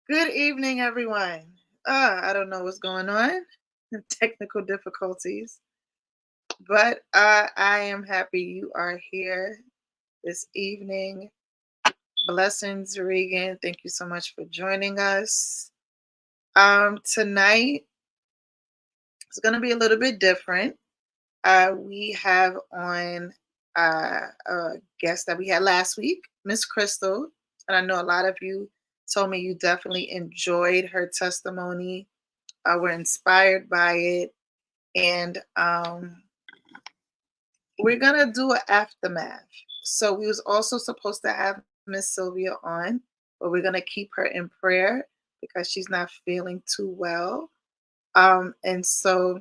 Good evening, everyone. I don't know what's going on, technical difficulties, but I am happy you are here this evening. Blessings, Regan. Thank you so much for joining us. Tonight it's going to be a little bit different. We have on a guest that we had last week, Miss Cristal, and I know a lot of you told me you definitely enjoyed her testimony. Were inspired by it, and we're gonna do an aftermath. So we was also supposed to have Miss Sylvia on, but we're gonna keep her in prayer because she's not feeling too well. And so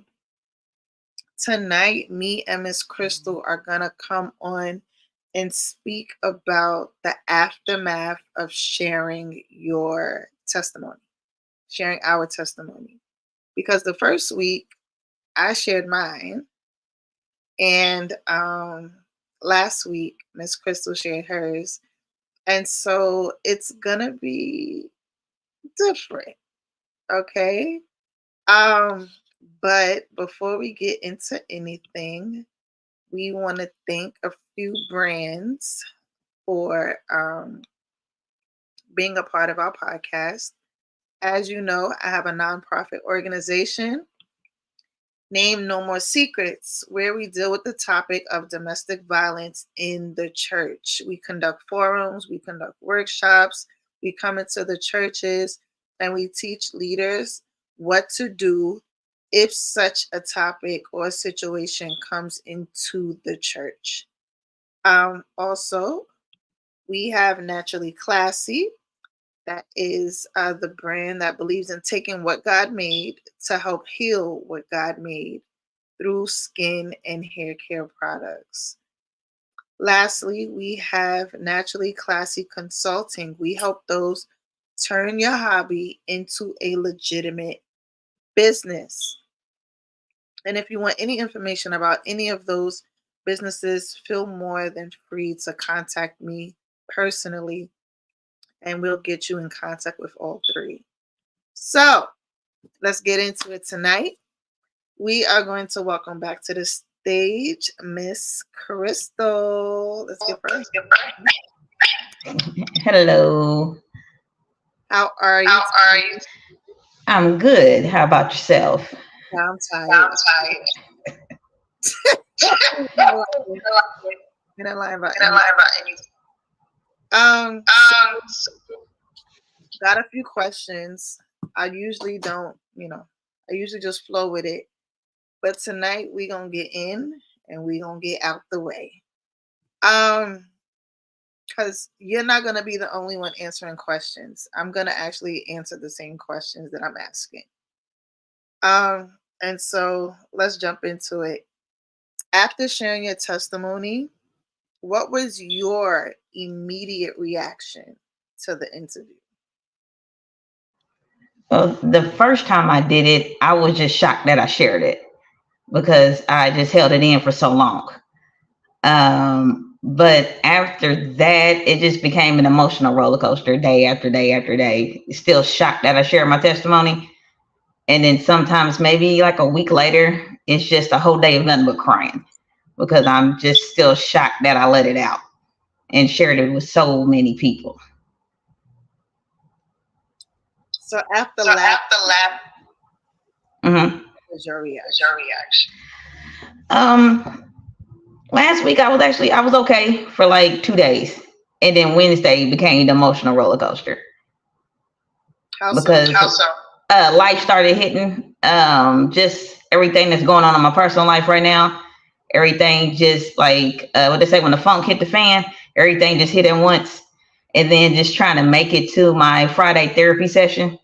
tonight, me and Miss Cristal are gonna come on and speak about the aftermath of sharing your testimony, sharing our testimony. Because the first week I shared mine, and last week Miss Cristal shared hers, and so it's gonna be different, okay? Um, but before we get into anything, we want to thank a few brands for being a part of our podcast. As you know, I have a nonprofit organization named No More Secrets, where we deal with the topic of domestic violence in the church. We conduct forums, we conduct workshops, we come into the churches, and we teach leaders what to do if such a topic or situation comes into the church. Also, we have Naturally Classy. That is the brand that believes in taking what God made to help heal what God made through skin and hair care products. Lastly, we have Naturally Classy Consulting. We help those turn your hobby into a legitimate business. And if you want any information about any of those businesses, feel more than free to contact me personally, and we'll get you in contact with all three. So let's get into it tonight. We are going to welcome back to the stage Miss Cristal. Let's get first. Hello. How are you? I'm good. How about yourself? I'm tired. I'm not lying about anything. Got a few questions. I usually don't, I usually just flow with it. But tonight we gonna get in and we gonna get out the way. Because you're not gonna be the only one answering questions. I'm gonna actually answer the same questions that I'm asking. And so let's jump into it. After sharing your testimony, what was your immediate reaction to the interview? Well, the first time I did it, I was just shocked that I shared it because I just held it in for so long. But after that, it just became an emotional roller coaster day after day after day. Still shocked that I shared my testimony. And then sometimes maybe like a week later, it's just a whole day of nothing but crying because I'm just still shocked that I let it out and shared it with so many people. So after lap, Mm-hmm. what was your reaction? Last week I was okay for like 2 days, and then Wednesday became the emotional roller coaster. How because life started hitting. Just everything that's going on in my personal life right now. Everything just like what they say, when the funk hit the fan, everything just hit at once. And then just trying to make it to my Friday therapy session.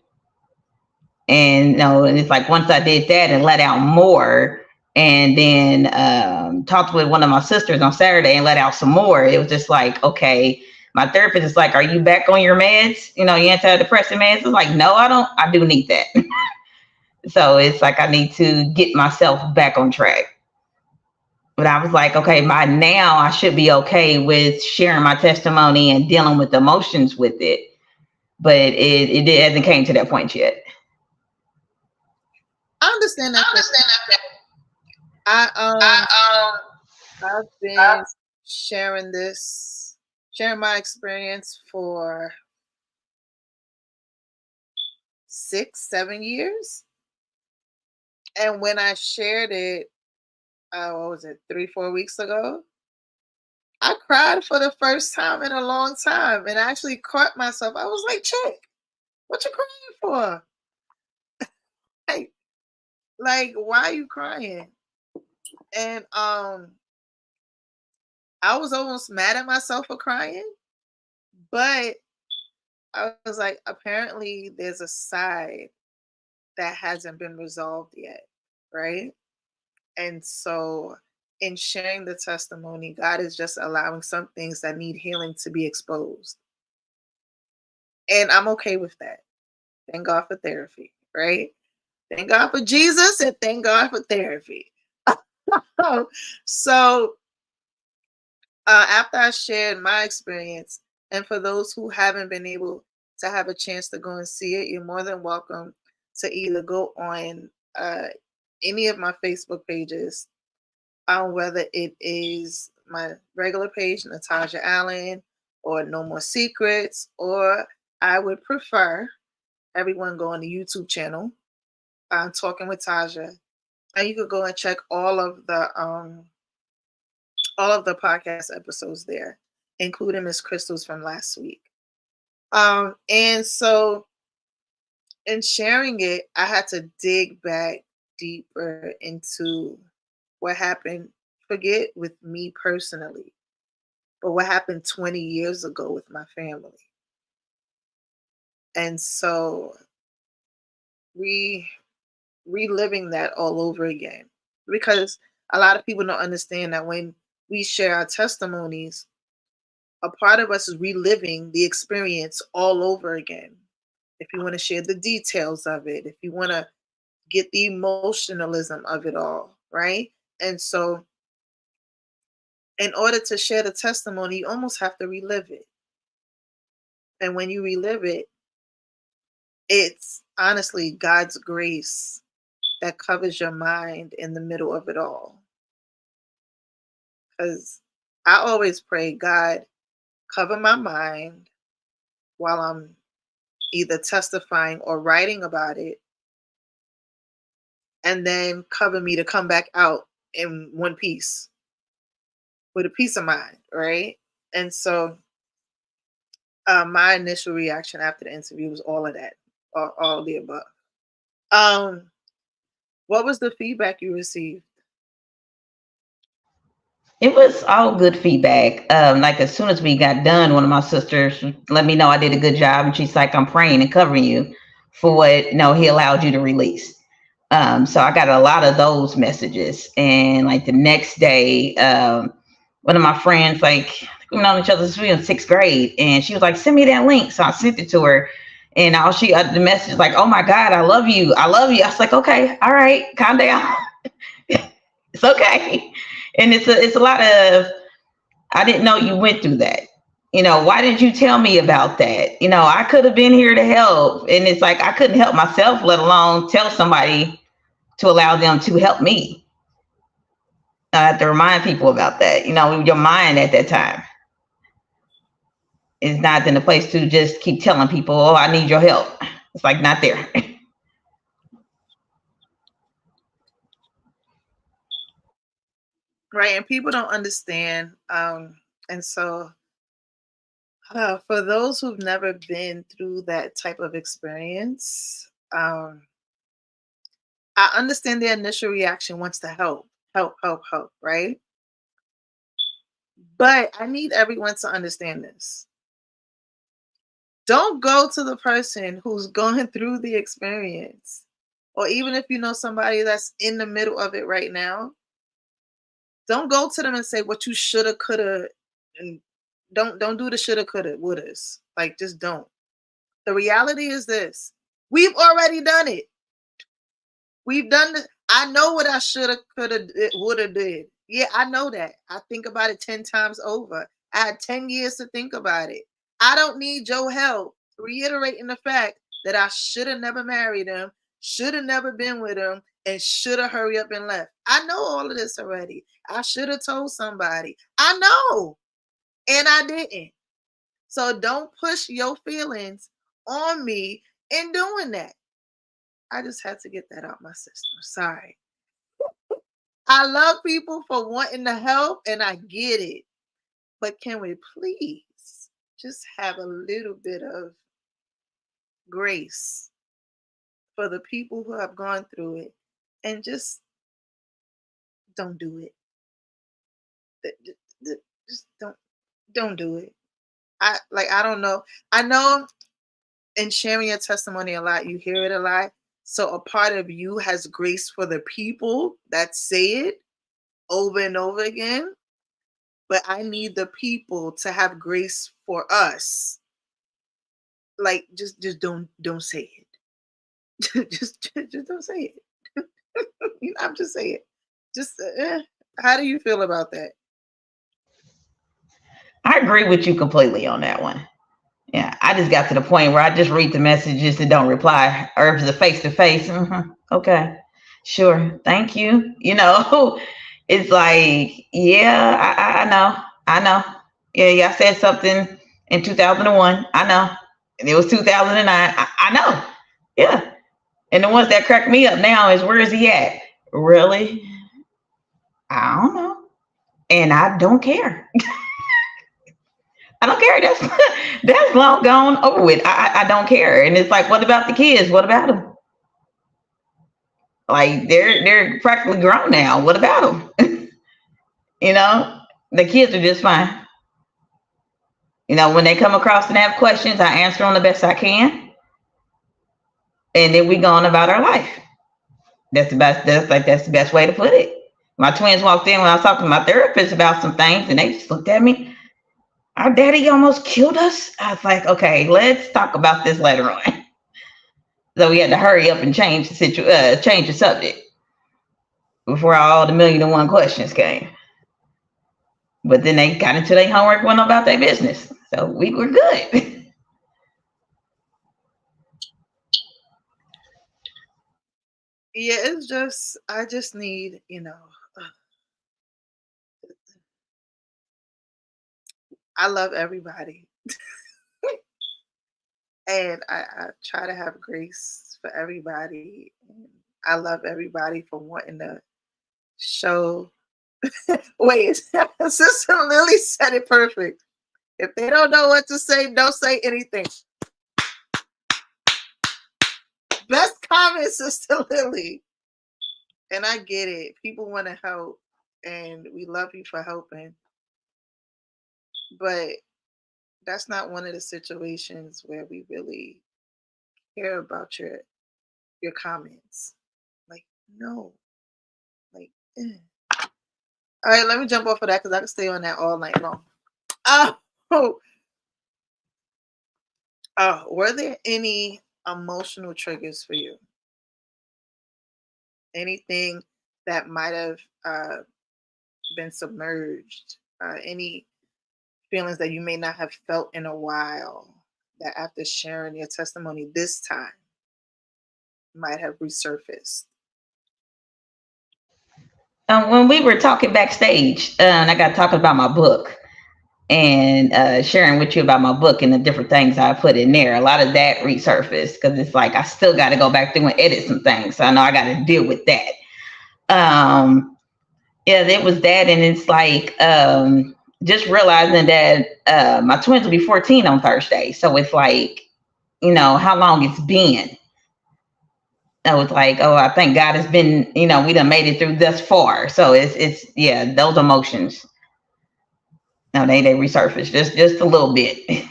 And and it's like once I did that and let out more, and then talked with one of my sisters on Saturday and let out some more, it was just like, okay, my therapist is like, are you back on your meds? Your antidepressant meds? It's like, no, I don't. I do need that. So it's like I need to get myself back on track. But I was like, okay, by now I should be okay with sharing my testimony and dealing with the emotions with it. but it hasn't came to that point yet. I understand that. I I've been sharing sharing my experience for 6, 7 years. And when I shared it, what was it, 3, 4 weeks ago? I cried for the first time in a long time and I actually caught myself. I was like, chick, what you crying for? Like, why are you crying? And I was almost mad at myself for crying, but I was like, apparently there's a side that hasn't been resolved yet, right? And so in sharing the testimony, God is just allowing some things that need healing to be exposed. And I'm okay with that. Thank God for therapy, right? Thank God for Jesus and thank God for therapy. So after I shared my experience, and for those who haven't been able to have a chance to go and see it, you're more than welcome to either go on any of my Facebook pages, whether it is my regular page, Natasja Allen, or No More Secrets, or I would prefer everyone go on the YouTube channel, Talking with Tasja, and you could go and check all of the podcast episodes there, including Miss Cristal's from last week. And so in sharing it, I had to dig back deeper into what happened. Forget with me personally, but what happened 20 years ago with my family. And so reliving that all over again. Because a lot of people don't understand that when we share our testimonies, a part of us is reliving the experience all over again. If you want to share the details of it, if you want to get the emotionalism of it all, right? And so, in order to share the testimony, you almost have to relive it. And when you relive it, it's honestly God's grace that covers your mind in the middle of it all. Because I always pray, God, cover my mind while I'm either testifying or writing about it, and then cover me to come back out in one piece with a peace of mind, right? And so my initial reaction after the interview was all of that, all of the above. Um, what was the feedback you received? It was all good feedback. Like as soon as we got done, one of my sisters let me know I did a good job, and she's like, "I'm praying and covering you for what he allowed you to release." So I got a lot of those messages, and like the next day, one of my friends, like we've known each other since we were in 6th grade, and she was like, "Send me that link." So I sent it to her, and all she the message like, "Oh my God, I love you, I love you." I was like, "Okay, all right, calm down." It's okay. And it's a lot of, I didn't know you went through that. Why didn't you tell me about that? I could have been here to help. And it's like I couldn't help myself, let alone tell somebody to allow them to help me. I have to remind people about that. Your mind at that time is not in a place to just keep telling people, "Oh, I need your help." It's like not there. Right, and people don't understand. And so for those who've never been through that type of experience, I understand their initial reaction wants to help, help, help, help, right? But I need everyone to understand this. Don't go to the person who's going through the experience, or even if you know somebody that's in the middle of it right now, don't go to them and say what you shoulda, coulda, and don't do the shoulda, coulda, wouldas. Like, just don't. The reality is this: we've already done it. We've done it. I know what I shoulda, coulda, woulda did. Yeah, I know that. I think about it 10 times over. I had 10 years to think about it. I don't need your help reiterating the fact that I should have never married him, should have never been with him, and should have hurried up and left. I know all of this already. I should have told somebody. I know. And I didn't. So don't push your feelings on me in doing that. I just had to get that out my system. Sorry. I love people for wanting to help and I get it. But can we please just have a little bit of grace for the people who have gone through it and just don't do it. Just don't do it. I don't know. I know in sharing your testimony a lot, you hear it a lot. So a part of you has grace for the people that say it over and over again. But I need the people to have grace for us. Like just don't say it. just don't say it. I'm just saying. Just how do you feel about that? I agree with you completely on that one. Yeah, I just got to the point where I just read the messages and don't reply, or if it's a face to face, okay, sure, thank you. It's like, yeah, I know, I know. Yeah, yeah, I said something in 2001. I know, and it was 2009. I know. Yeah, and the ones that crack me up now is, where is he at? Really? I don't know, and I don't care. I don't care. That's long gone over with. I don't care. And it's like, what about the kids? What about them? Like they're practically grown now. What about them? you know, the kids are just fine. When they come across and have questions, I answer them the best I can, and then we go on about our life. That's the best. That's the best way to put it. My twins walked in when I was talking to my therapist about some things, and they just looked at me. Our daddy almost killed us. I was like, okay, let's talk about this later on. So we had to hurry up and change change the subject before all the million and one questions came. But then they got into their homework, went about their business. So we were good. Yeah, it's just I just need, I love everybody. And I try to have grace for everybody. And I love everybody for wanting to show. Wait, Sister Lily said it perfect. If they don't know what to say, don't say anything. Best comment, Sister Lily. And I get it. People want to help, and we love you for helping. But that's not one of the situations where we really care about your comments. Like, no. Like, all right, let me jump off of that because I can stay on that all night long. Oh, were there any emotional triggers for you? Anything that might have been submerged? Any feelings that you may not have felt in a while that after sharing your testimony this time might have resurfaced? When we were talking backstage, and I got talking about my book and sharing with you about my book and the different things I put in there, a lot of that resurfaced because it's like I still got to go back through and edit some things. So I know I got to deal with that. Yeah, it was that, and it's like just realizing that my twins will be 14 on Thursday, so it's like, how long it's been. I was like, oh, I thank God it's been, we done made it through thus far. So it's yeah, those emotions. No, they resurfaced just a little bit.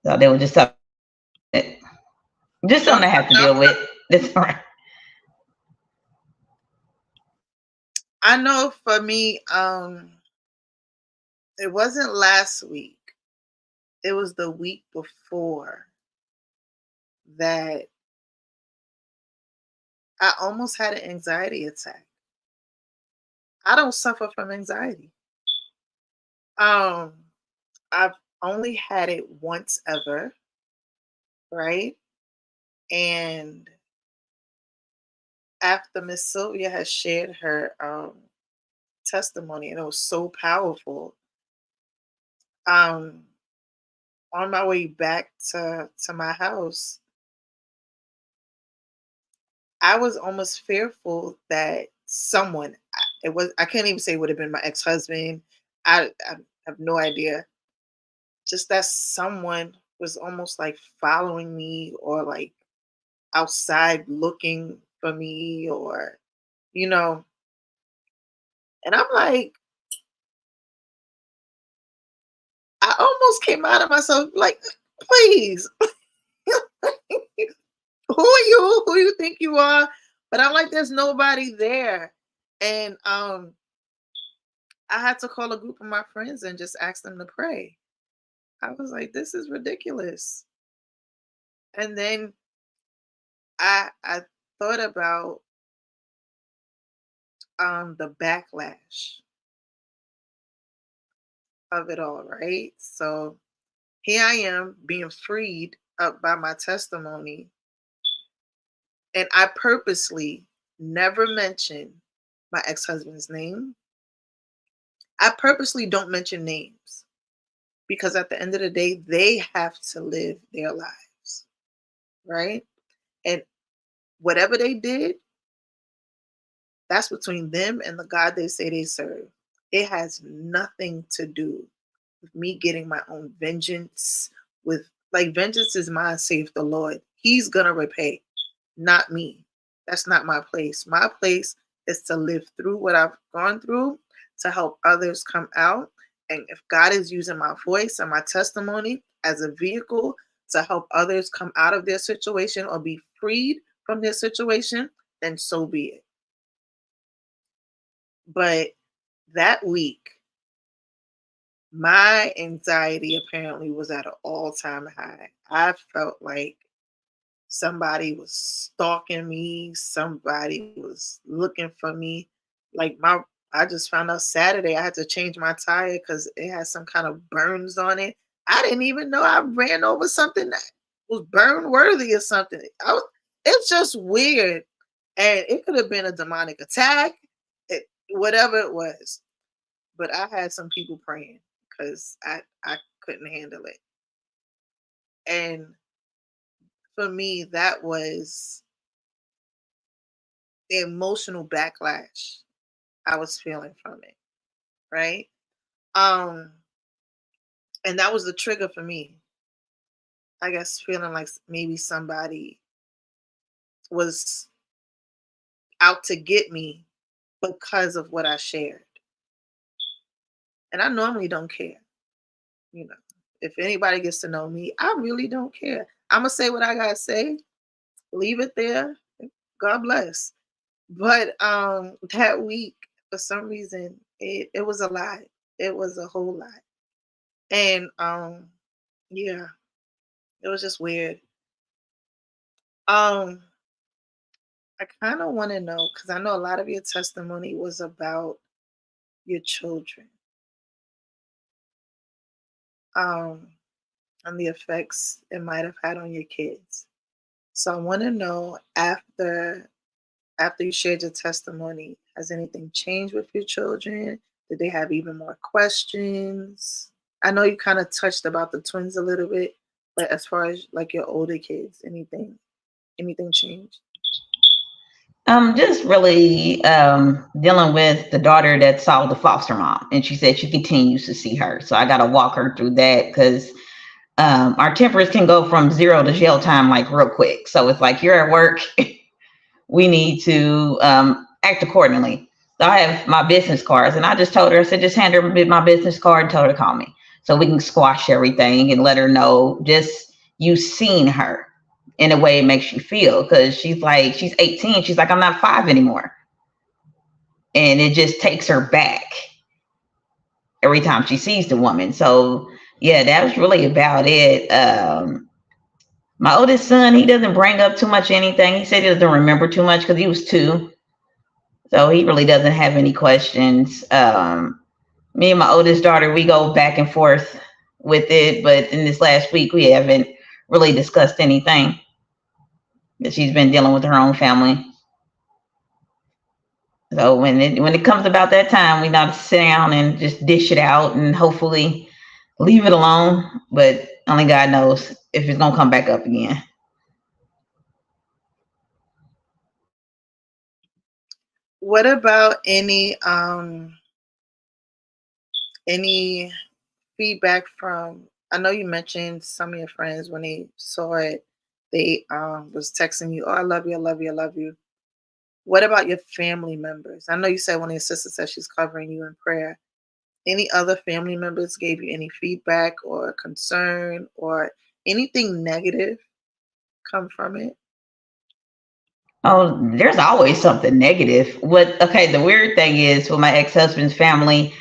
So they were just something I have to deal with. That's all right. I know for me, it wasn't last week. It was the week before that I almost had an anxiety attack. I don't suffer from anxiety. Um, I've only had it once ever, right? And after Miss Sylvia has shared her testimony, and it was so powerful. Um, on my way back to my house, I was almost fearful that someone, it was, I can't even say it would have been my ex husband. I have no idea. Just that someone was almost like following me, or like outside looking for me, or, you know, and I'm like, I almost came out of myself like, please, who are you? Who you think you are? But I'm like, there's nobody there. And I had to call a group of my friends and just ask them to pray. I was like, this is ridiculous. And then I thought about the backlash of it all, right? So here I am being freed up by my testimony, and I purposely never mention my ex-husband's name. I purposely don't mention names because at the end of the day, they have to live their lives, right? And whatever they did, that's between them and the God they say they serve. It has nothing to do with me getting my own vengeance. With, like, vengeance is mine, saith the Lord. He's gonna repay, not me. That's not my place. My place is to live through what I've gone through, to help others come out. And if God is using my voice and my testimony as a vehicle to help others come out of their situation or be freed from their situation, then so be it. But that week, my anxiety apparently was at an all-time high. I felt like somebody was stalking me, somebody was looking for me. Like, I just found out Saturday I had to change my tire because it had some kind of burns on it. I didn't even know I ran over something that was burn worthy or something. It's just weird. And it could have been a demonic attack, whatever it was. But I had some people praying because I couldn't handle it. And for me, that was the emotional backlash I was feeling from it, right? Um, and that was the trigger for me. I guess feeling like maybe somebody was out to get me because of what I shared. And I normally don't care, you know. If anybody gets to know me, I really don't care. I'm gonna say what I gotta say, leave it there. God bless. But that week, for some reason, it was a lot. It was a whole lot. And yeah, it was just weird. Um I kind of want to know, because I know a lot of your testimony was about your children, um and the effects it might have had on your kids. So I want to know, after you shared your testimony, has anything changed with your children? Did they have even more questions? I know you kind of touched about the twins a little bit, but as far as like your older kids, anything changed? Just really dealing with the daughter that saw the foster mom, and she said she continues to see her. So I got to walk her through that because our tempers can go from 0 to jail time like real quick. So it's like you're at work, we need to act accordingly. So I have my business cards, and I just told her, I said, just hand her my business card and tell her to call me so we can squash everything and let her know just you seen her in a way it makes you feel. Because she's 18. She's like, I'm not 5 anymore. And it just takes her back every time she sees the woman. So yeah, that was really about it. My oldest son, he doesn't bring up too much anything. He said he doesn't remember too much because he was 2. So he really doesn't have any questions. Me and my oldest daughter, we go back and forth with it, but in this last week we haven't really discussed anything. That she's been dealing with her own family. So when it comes about that time, we not sit down and just dish it out and hopefully leave it alone. But only God knows if it's gonna come back up again. What about any feedback from, I know you mentioned some of your friends when they saw it, they was texting you, "Oh, I love you, I love you, I love you." What about your family members? I know you said one of your sisters said she's covering you in prayer. Any other family members gave you any feedback or concern or anything negative come from it? Oh, there's always something negative. The weird thing is with my ex-husband's family,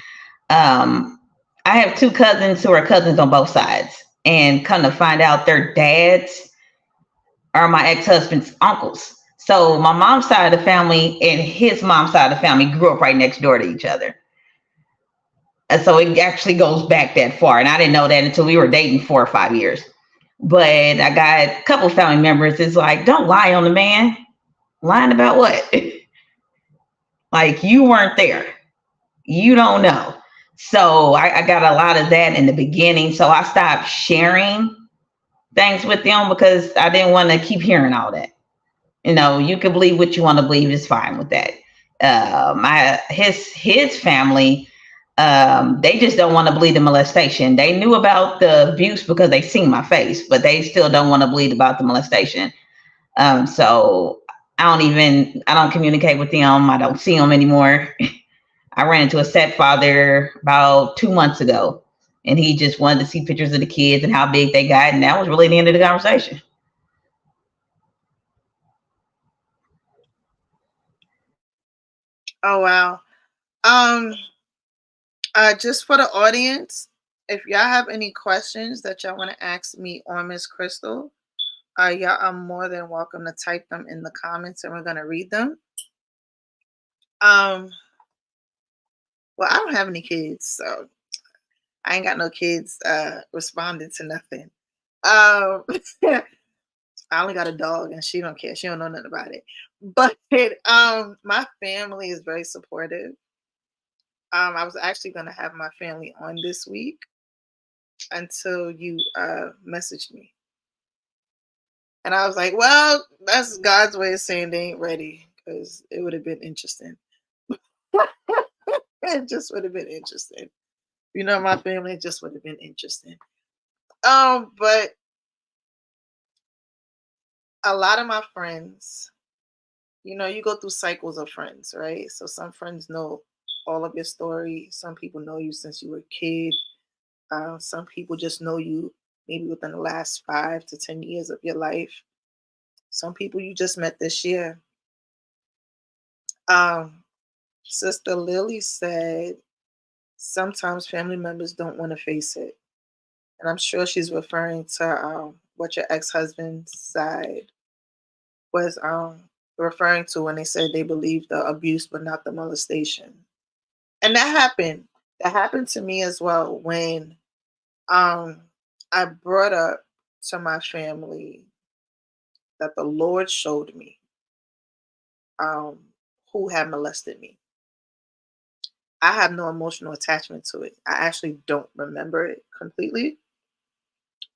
um, I have two cousins who are cousins on both sides. And come to find out their dads are my ex-husband's uncles. So my mom's side of the family and his mom's side of the family grew up right next door to each other. And so it actually goes back that far. And I didn't know that until we were dating 4 or 5 years. But I got a couple family members. It's like, don't lie on the man. Lying about what? Like, you weren't there. You don't know. So I got a lot of that in the beginning. So I stopped sharing things with them because I didn't want to keep hearing all that. You can believe what you want to believe, is fine with that. His family, they just don't want to believe the molestation. They knew about the abuse because they seen my face, but they still don't want to believe about the molestation. So I don't communicate with them. I don't see them anymore. I ran into a stepfather about 2 months ago, and he just wanted to see pictures of the kids and how big they got, and that was really the end of the conversation. Oh wow. Um just for the audience, if y'all have any questions that y'all want to ask me or Miss Cristal, y'all are more than welcome to type them in the comments and we're gonna read them. Um well, I don't have any kids, so I ain't got no kids responding to nothing. Um I only got a dog and she don't care. She don't know nothing about it. But my family is very supportive. I was actually gonna have my family on this week until you messaged me. And I was like, well, that's God's way of saying they ain't ready because it would have been interesting. It just would have been interesting. My family, it just would have been interesting. But a lot of my friends, you go through cycles of friends, right? So some friends know all of your story. Some people know you since you were a kid. Some people just know you maybe within the last 5 to 10 years of your life. Some people you just met this year. Um, Sister Lily said sometimes family members don't want to face it. And I'm sure she's referring to what your ex husband's side was referring to when they said they believed the abuse but not the molestation. And that happened. That happened to me as well when um, I brought up to my family that the Lord showed me um, who had molested me. I have no emotional attachment to it. I actually don't remember it completely,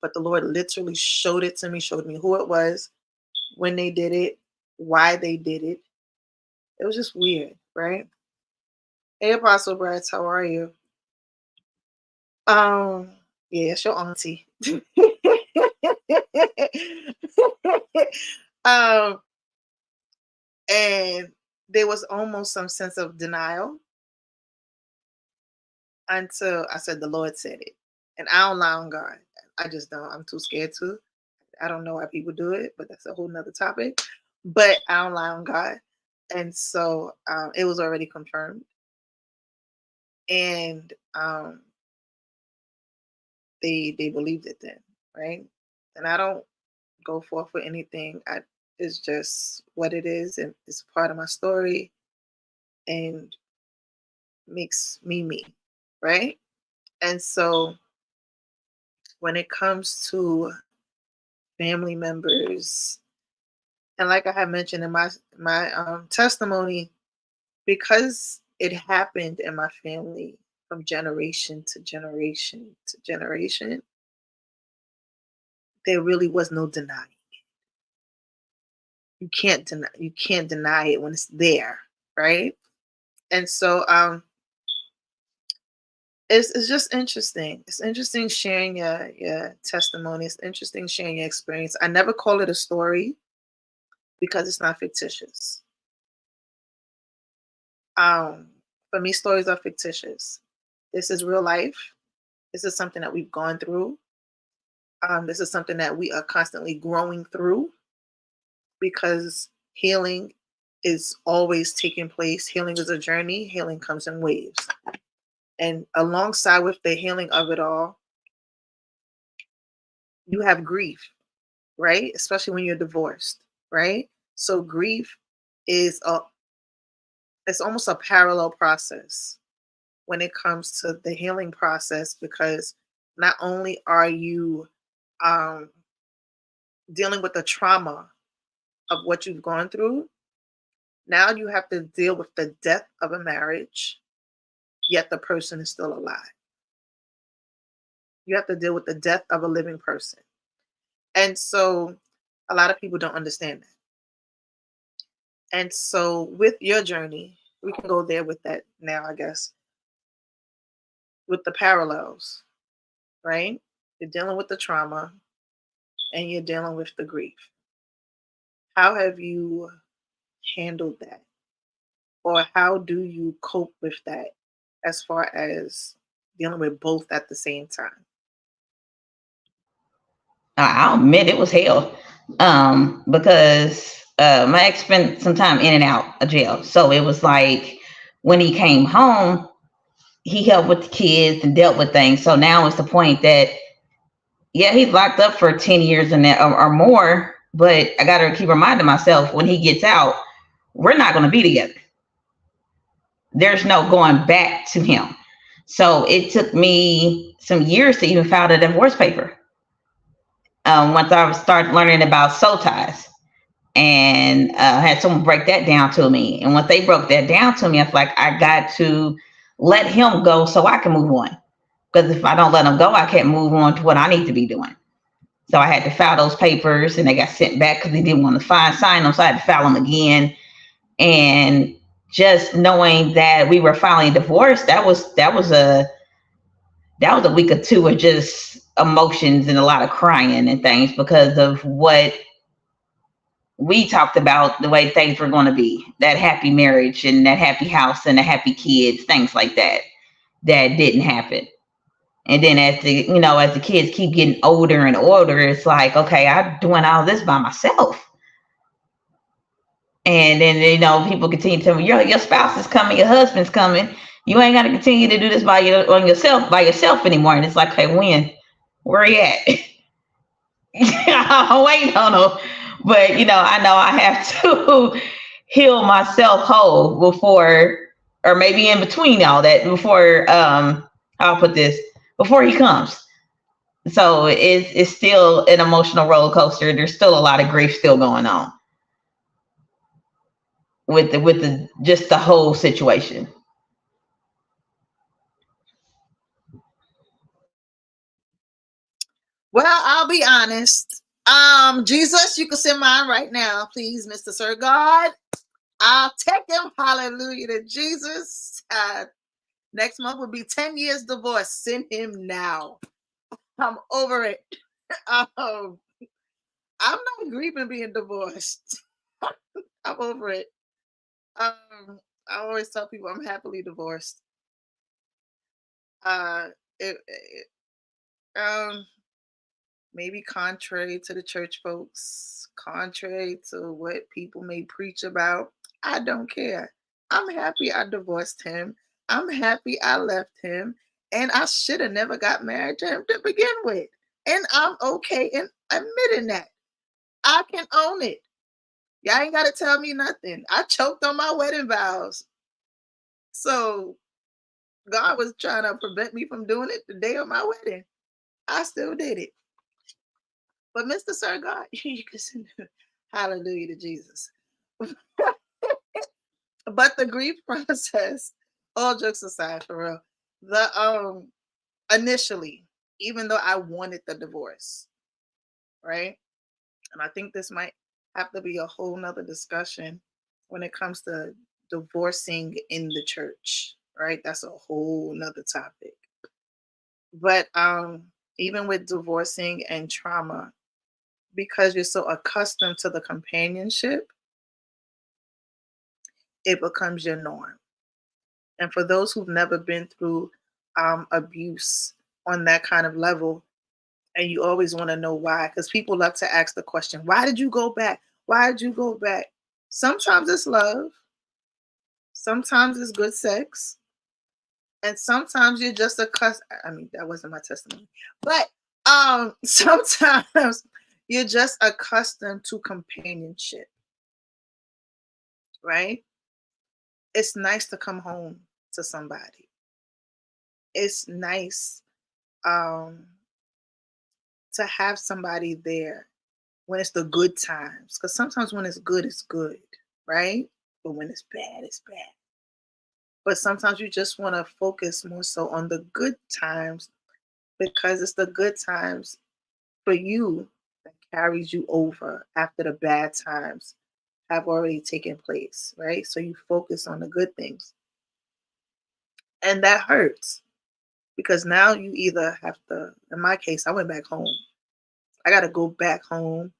but the Lord literally showed it to me, showed me who it was, when they did it, why they did it. It was just weird, right? Hey, Apostle Brad, how are you? Um, yeah, it's your auntie. um, and there was almost some sense of denial until I said the Lord said it. And I don't lie on God. I just don't. I'm too scared to. I don't know why people do it, but that's a whole nother topic. But I don't lie on God. And so it was already confirmed. And they believed it then, right? And I don't go forth for anything. It's just what it is, and it's part of my story and makes me me, right? And so when it comes to family members, and like I had mentioned in my testimony, because it happened in my family from generation to generation to generation, there really was no denying. You can't deny it when it's there, right? And so it's just interesting. It's interesting sharing your testimony. It's interesting sharing your experience. I never call it a story because it's not fictitious. Um, for me, stories are fictitious. This is real life. This is something that we've gone through. This is something that we are constantly growing through because healing is always taking place. Healing is a journey. Healing comes in waves. And alongside with the healing of it all, you have grief, right? Especially when you're divorced, right? So grief is a it's almost a parallel process when it comes to the healing process because not only are you um, dealing with the trauma of what you've gone through, now you have to deal with the death of a marriage, yet the person is still alive. You have to deal with the death of a living person. And so a lot of people don't understand that. And so with your journey, we can go there with that now, I guess, with the parallels, right? You're dealing with the trauma and you're dealing with the grief. How have you handled that? Or how do you cope with that as far as dealing with both at the same time? I'll admit it was hell. Because my ex spent some time in and out of jail. So it was like when he came home, he helped with the kids and dealt with things. So now it's the point that, yeah, he's locked up for 10 years and or more. But I got to keep reminding myself when he gets out, we're not going to be together. There's no going back to him. So it took me some years to even file the divorce paper. Once I started learning about soul ties and had someone break that down to me. And once they broke that down to me, I was like, I got to let him go so I can move on. Because if I don't let him go, I can't move on to what I need to be doing. So I had to file those papers and they got sent back because they didn't want to sign them. So I had to file them again. And just knowing that we were filing divorce, that was a week or two of just emotions and a lot of crying and things because of what we talked about, the way things were going to be, that happy marriage and that happy house and the happy kids, things like that, that didn't happen. And then as the kids keep getting older and older, it's like, okay, I'm doing all this by myself. And then, people continue to tell me, your spouse is coming, your husband's coming. You ain't got to continue to do this by yourself anymore. And it's like, okay, when? Where you at? I'm waiting on them. But, I know I have to heal myself whole before, or maybe in between all that, before, I'll put this, before he comes. So it's still an emotional roller coaster. There's still a lot of grief still going on with the just the whole situation. Well, I'll be honest. Jesus, you can send mine right now, please, Mr. Sir God. I'll take him. Hallelujah to Jesus. Next month will be 10 years divorce. Send him now. I'm over it. Um, I'm not grieving being divorced. I'm over it. I always tell people I'm happily divorced. Uh, it maybe contrary to the church folks, contrary to what people may preach about, I don't care. I'm happy I divorced him. I'm happy I left him. And I should have never got married to him to begin with. And I'm okay in admitting that. I can own it. Y'all ain't got to tell me nothing. I choked on my wedding vows. So God was trying to prevent me from doing it the day of my wedding. I still did it. But Mr. Sir God, you can send hallelujah to Jesus. But the grief process, all jokes aside, for real, the initially, even though I wanted the divorce, right? And I think this might have to be a whole nother discussion when it comes to divorcing in the church, right? That's a whole nother topic. But even with divorcing and trauma, because you're so accustomed to the companionship, it becomes your norm. And for those who've never been through abuse on that kind of level, and you always want to know why, because people love to ask the question, why did you go back? Why did you go back? Sometimes it's love, sometimes it's good sex, and sometimes you're just a cuss. I mean, that wasn't my testimony, but sometimes you're just accustomed to companionship, right? It's nice to come home to somebody. It's nice um to have somebody there when it's the good times. Because sometimes when it's good, right? But when it's bad, it's bad. But sometimes you just want to focus more so on the good times because it's the good times for you that carries you over after the bad times have already taken place, right? So you focus on the good things. And that hurts because now you either have to, in my case, I went back home. I got to go back home,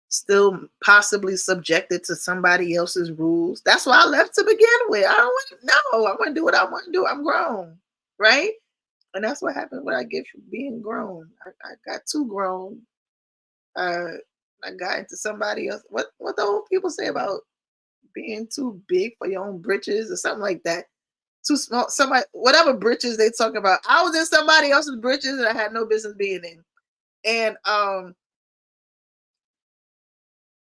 still possibly subjected to somebody else's rules. That's why I left to begin with. I don't want to know. I want to do what I want to do. I'm grown, right? And that's what happened when I get from being grown. I got too grown. Uh, I got into somebody else. What the old people say about being too big for your own britches or something like that. Too small. Somebody, whatever britches they talk about. I was in somebody else's britches that I had no business being in. And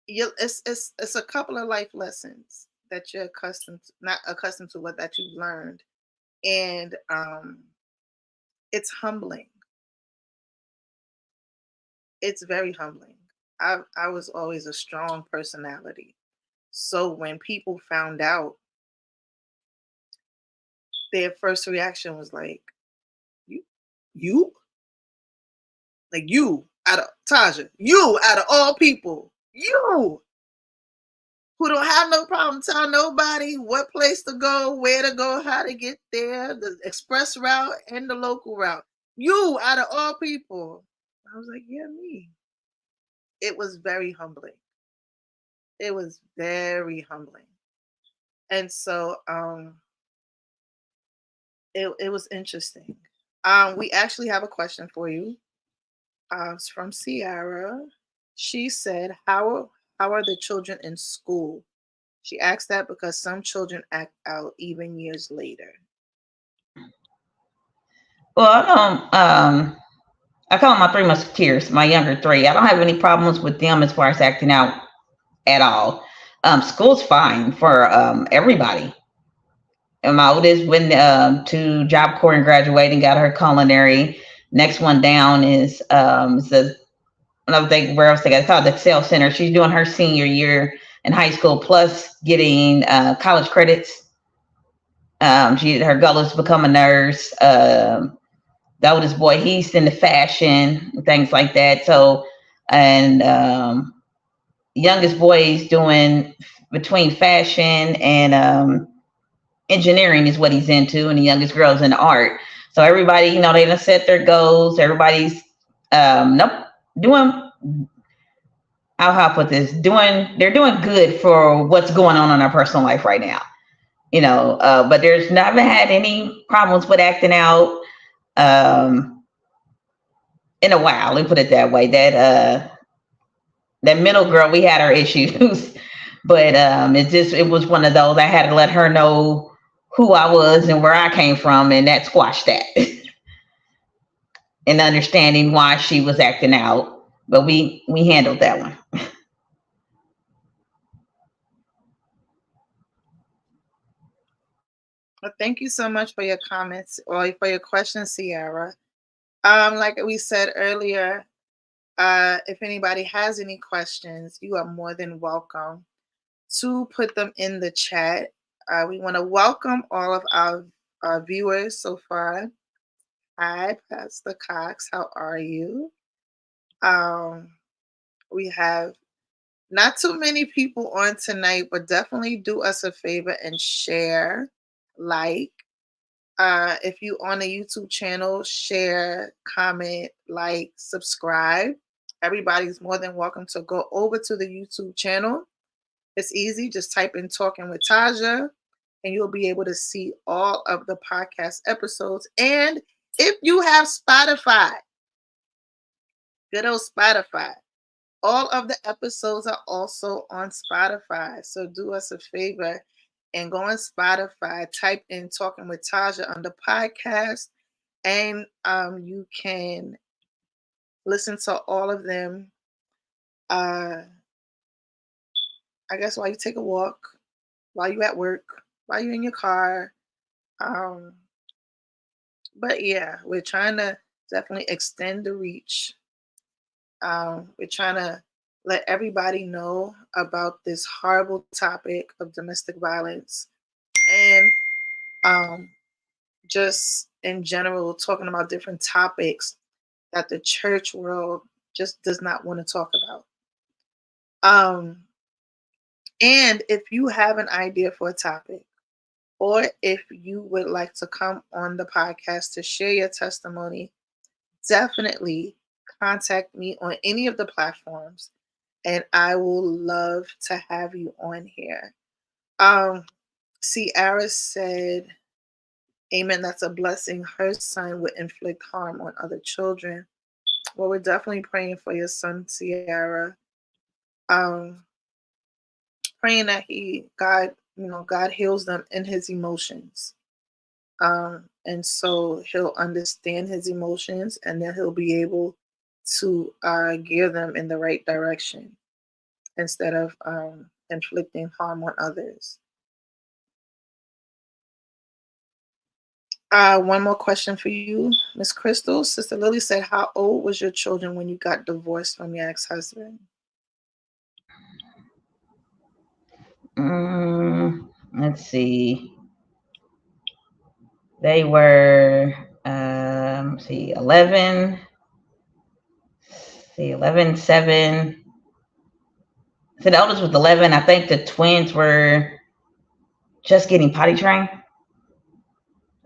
it's a couple of life lessons that you're accustomed to, not accustomed to, what that you've learned, and it's humbling. It's very humbling. I was always a strong personality, so when people found out, their first reaction was like, "You, you, like you out of Tasja, you out of all people, you." Who don't have no problem telling nobody what place to go, where to go, how to get there, the express route and the local route. You out of all people. I was like, yeah, me. It was very humbling. It was very humbling. And so it was interesting. We actually have a question for you. It's from Sierra. She said, how are the children in school? She asked that because some children act out even years later. Well, I call them my three musketeers, my younger three. I don't have any problems with them as far as acting out at all. School's fine for everybody. And my oldest went to Job Corps and graduated, got her culinary. Next one down is another thing where else they got, it's called the Excel Center. She's doing her senior year in high school plus getting college credits. Her goal is to become a nurse. The oldest boy, he's into fashion and things like that. So, and youngest boy is doing between fashion and engineering is what he's into, and the youngest girl's in art. So everybody, they done set their goals. Everybody's nope, doing. How I put this, they're doing good for what's going on in our personal life right now. But there's never had any problems with acting out um, in a while. Let me put it that way. That middle girl, we had our issues, but it was one of those. I had to let her know who I was and where I came from, and that squashed that. And understanding why she was acting out, but we handled that one. Well, thank you so much for your comments or for your questions, Sierra. Like we said earlier, if anybody has any questions, you are more than welcome to put them in the chat. We want to welcome all of our viewers so far. Hi, Pastor Cox. How are you? Um, we have not too many people on tonight, but definitely do us a favor and share, like. If you on a YouTube channel, share, comment, like, subscribe. Everybody's more than welcome to go over to the YouTube channel. It's easy. Just type in Talking with Tasja, and you'll be able to see all of the podcast episodes. And if you have Spotify, good old Spotify, all of the episodes are also on Spotify. So do us a favor and go on Spotify, type in Talking with Tasja on the podcast, and you can listen to all of them. I guess while you take a walk, while you at work, while you're in your car. Um, but yeah, we're trying to definitely extend the reach. We're trying to let everybody know about this horrible topic of domestic violence and um, just in general talking about different topics that the church world just does not want to talk about. And if you have an idea for a topic, or if you would like to come on the podcast to share your testimony, definitely contact me on any of the platforms, and I will love to have you on here. Ciara said, Amen, that's a blessing. Her son would inflict harm on other children. Well, we're definitely praying for your son, Ciara. Um, Praying that God heals them in his emotions. And so he'll understand his emotions, and then he'll be able to gear them in the right direction instead of inflicting harm on others. One more question for you, Miss Cristal. Sister Lily said, how old was your children when you got divorced from your ex-husband? Let's see. They were 11, 7. So the oldest was 11. I think the twins were just getting potty trained.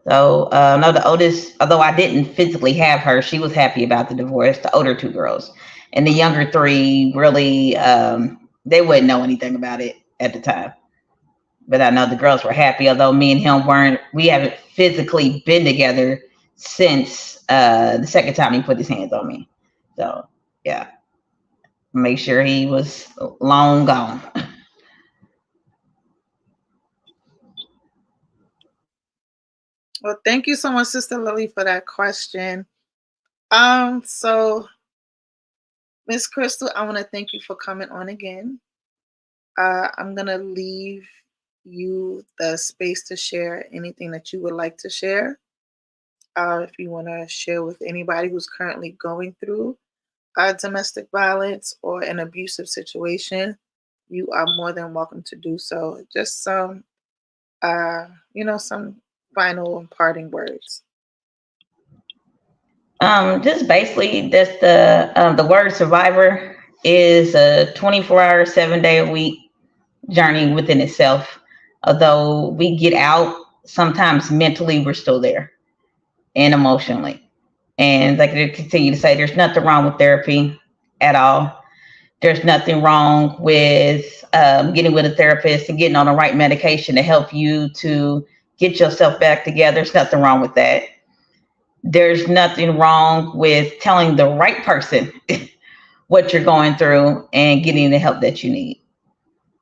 So no, the oldest, although I didn't physically have her, she was happy about the divorce. The older 2 girls, and the younger 3 really they wouldn't know anything about it at the time. But I know the girls were happy, although me and him we haven't physically been together since the second time he put his hands on me. So yeah, make sure he was long gone. Well, thank you so much, Sister Lily, for that question. So Miss Cristal, I want to thank you for coming on again. I'm gonna leave you the space to share anything that you would like to share. If you want to share with anybody who's currently going through domestic violence or an abusive situation, you are more than welcome to do so. Just some final parting words. Just basically, that's the word survivor is a 24-hour, 7-day-a-week journey within itself. Although we get out, sometimes mentally we're still there and emotionally. And like I continue to say, there's nothing wrong with therapy at all. There's nothing wrong with getting with a therapist and getting on the right medication to help you to get yourself back together. There's nothing wrong with that. There's nothing wrong with telling the right person what you're going through and getting the help that you need.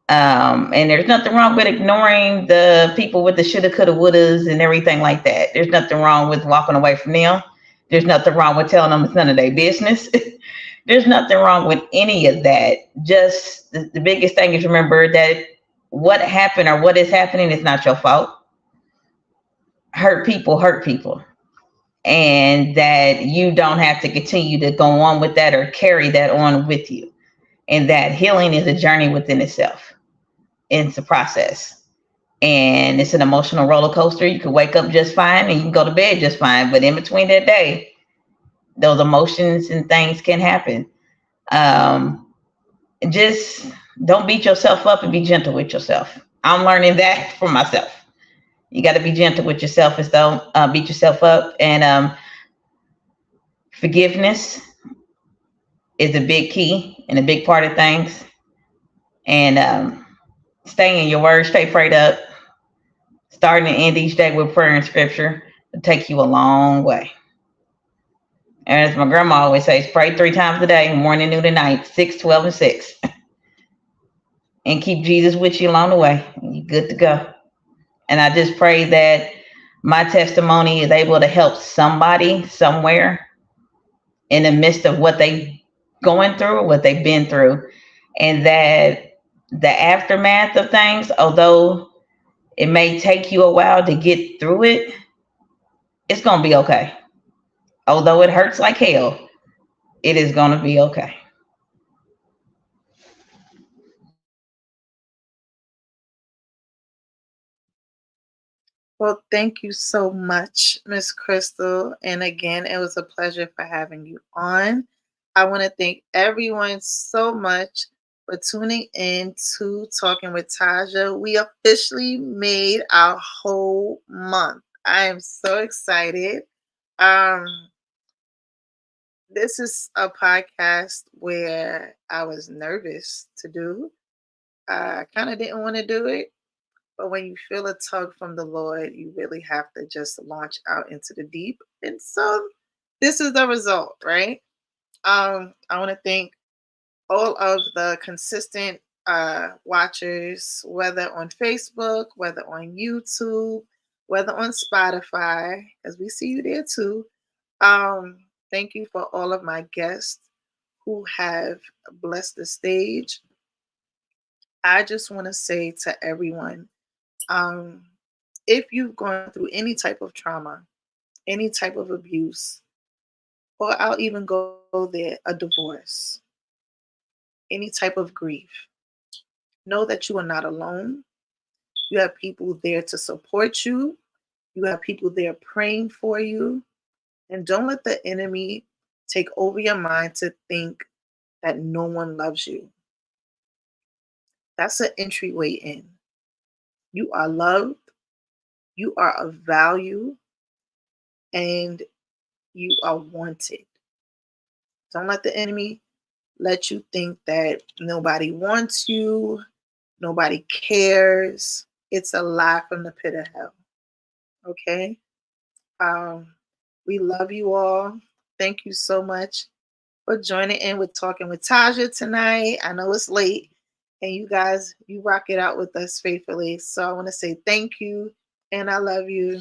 And there's nothing wrong with ignoring the people with the shoulda, coulda, wouldas and everything like that. There's nothing wrong with walking away from them. There's nothing wrong with telling them it's none of their business. There's nothing wrong with any of that. Just the biggest thing is remember that what happened or what is happening is not your fault. Hurt people hurt people. and that you don't have to continue to go on with that or carry that on with you. And that healing is a journey within itself. It's a process. And it's an emotional roller coaster. You can wake up just fine and you can go to bed just fine. But in between that day, those emotions and things can happen. Um, just don't beat yourself up and be gentle with yourself. I'm learning that for myself. You got to be gentle with yourself and don't beat yourself up. And forgiveness is a big key and a big part of things. And staying in your word, stay prayed up, starting and end each day with prayer and scripture will take you a long way. And as my grandma always says, pray 3 times a day, morning, noon, and night, 6, 12, and 6. And keep Jesus with you along the way. You're good to go. And I just pray that my testimony is able to help somebody somewhere in the midst of what they going through, what they've been through, and that the aftermath of things, although it may take you a while to get through it, it's going to be okay. Although it hurts like hell, it is going to be okay. Well, thank you so much, Miss Cristal. And again, it was a pleasure for having you on. I want to thank everyone so much for tuning in to Talking with Tasja. We officially made our whole month. I am so excited. Um, this is a podcast where I was nervous to do. I kind of didn't want to do it, but when you feel a tug from the Lord, you really have to just launch out into the deep. And so this is the result, right? I want to thank all of the consistent watchers, whether on Facebook, whether on YouTube, whether on Spotify, as we see you there too. Um, Thank you for all of my guests who have blessed the stage. I just want to say to everyone, um, if you've gone through any type of trauma, any type of abuse, or I'll even go there, a divorce, any type of grief, know that you are not alone. You have people there to support you. You have people there praying for you. And don't let the enemy take over your mind to think that no one loves you. That's an entryway in. You are loved, you are of value, and you are wanted. Don't let the enemy let you think that nobody wants you, nobody cares. It's a lie from the pit of hell. Okay? Um, we love you all. Thank you so much for joining in with Talking with Tasja tonight. I know it's late, and you guys, you rock it out with us faithfully. So I want to say thank you, and I love you.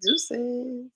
Deuces.